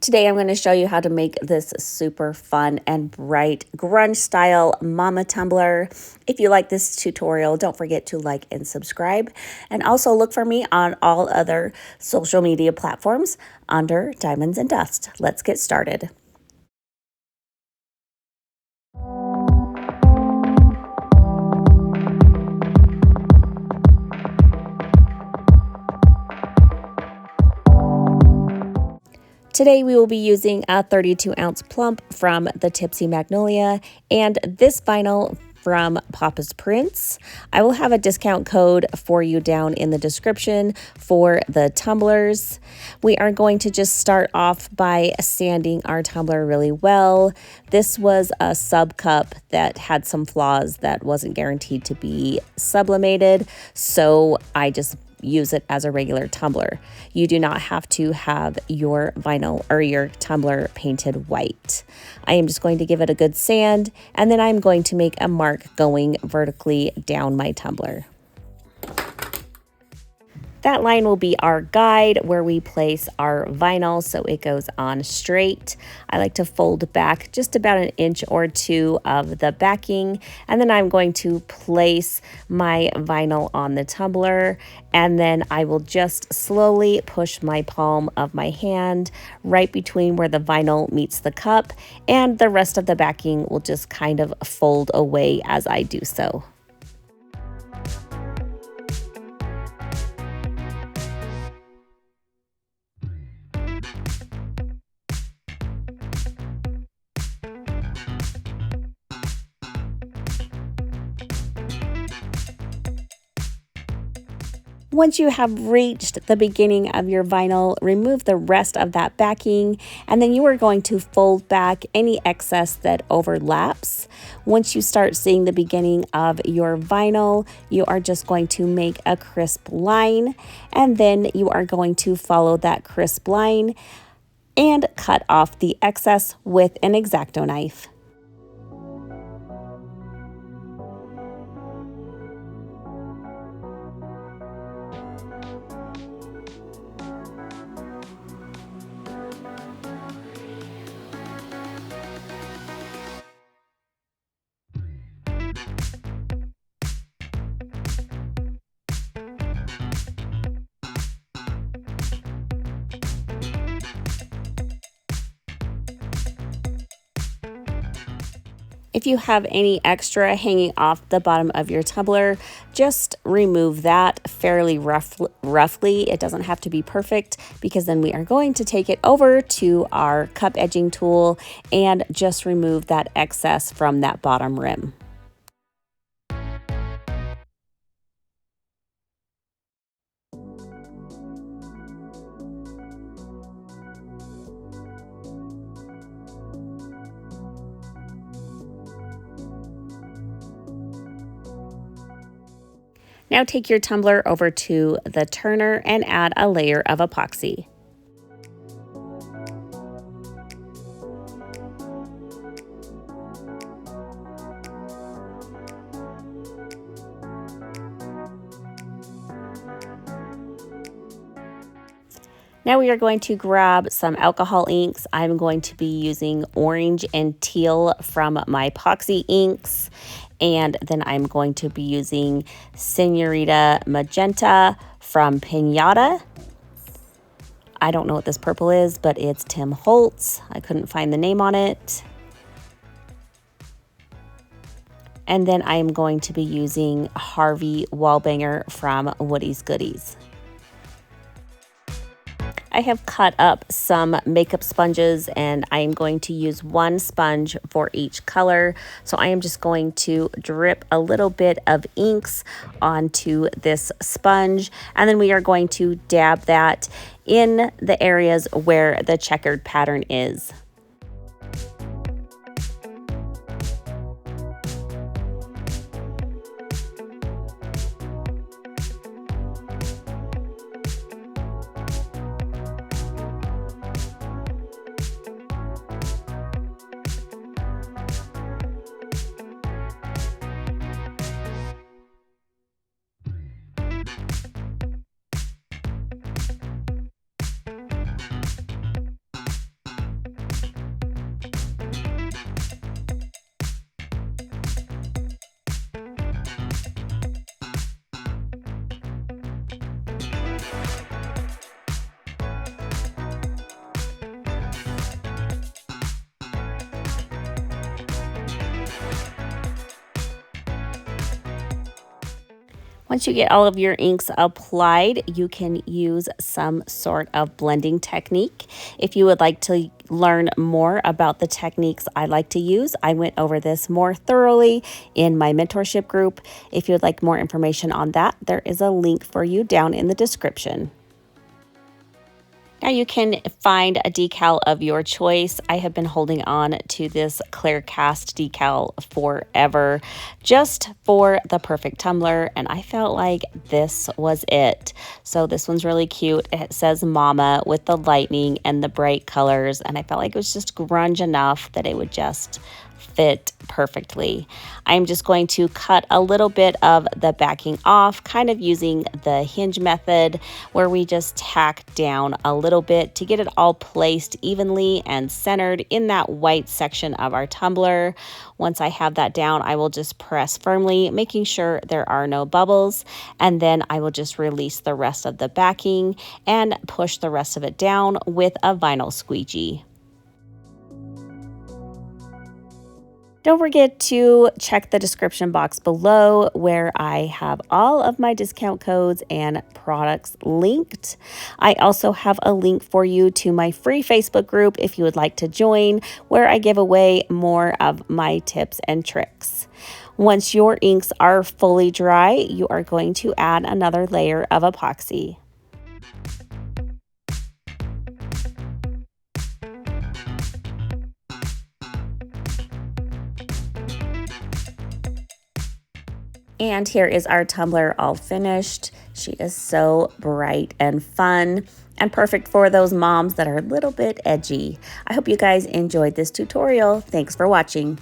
Today I'm going to show you how to make this super fun and bright grunge style mama tumbler. If you like this tutorial, don't forget to like and subscribe, and also look for me on all other social media platforms under Diamonds and Dust. Let's get started. Today we will be using a 32-ounce plump from the Tipsy Magnolia and this vinyl from Papa's Prints. I will have a discount code for you down in the description for the tumblers. We are going to just start off by sanding our tumbler really well. This was a sub cup that had some flaws that wasn't guaranteed to be sublimated, so I just use it as a regular tumbler. You do not have to have your vinyl or your tumbler painted white. I am just going to give it a good sand, and then I'm going to make a mark going vertically down my tumbler. That line will be our guide where we place our vinyl so it goes on straight. I like to fold back just about an inch or two of the backing, and then I'm going to place my vinyl on the tumbler, and then I will just slowly push my palm of my hand right between where the vinyl meets the cup, and the rest of the backing will just kind of fold away as I do so. Once you have reached the beginning of your vinyl, remove the rest of that backing, and then you are going to fold back any excess that overlaps. Once you start seeing the beginning of your vinyl, you are just going to make a crisp line, and then you are going to follow that crisp line and cut off the excess with an X-Acto knife. If you have any extra hanging off the bottom of your tumbler, just remove that fairly roughly. It doesn't have to be perfect, because then we are going to take it over to our cup edging tool and just remove that excess from that bottom rim. Now take your tumbler over to the turner and add a layer of epoxy. Now we are going to grab some alcohol inks. I'm going to be using orange and teal from my epoxy inks. And then I'm going to be using Senorita Magenta from Pinata. I don't know what this purple is, but it's Tim Holtz. I couldn't find the name on it. And then I am going to be using Harvey Wallbanger from Woody's Goodies. I have cut up some makeup sponges, and I am going to use one sponge for each color. So I am just going to drip a little bit of inks onto this sponge, and then we are going to dab that in the areas where the checkered pattern is. Once you get all of your inks applied, you can use some sort of blending technique. If you would like to learn more about the techniques I like to use, I went over this more thoroughly in my mentorship group. If you would like more information on that, there is a link for you down in the description. Now you can find a decal of your choice. I have been holding on to this clear cast decal forever just for the perfect tumbler, and I felt like this was it. So this one's really cute. It says Mama with the lightning and the bright colors, and I felt like it was just grunge enough that it would just fit perfectly. I'm just going to cut a little bit of the backing off, kind of using the hinge method where we just tack down a little bit to get it all placed evenly and centered in that white section of our tumbler. Once I have that down, I will just press firmly, making sure there are no bubbles, and then I will just release the rest of the backing and push the rest of it down with a vinyl squeegee. Don't forget to check the description box below where I have all of my discount codes and products linked. I also have a link for you to my free Facebook group if you would like to join, where I give away more of my tips and tricks. Once your inks are fully dry, you are going to add another layer of epoxy. And here is our tumbler all finished. She is so bright and fun and perfect for those moms that are a little bit edgy. I hope you guys enjoyed this tutorial. Thanks for watching.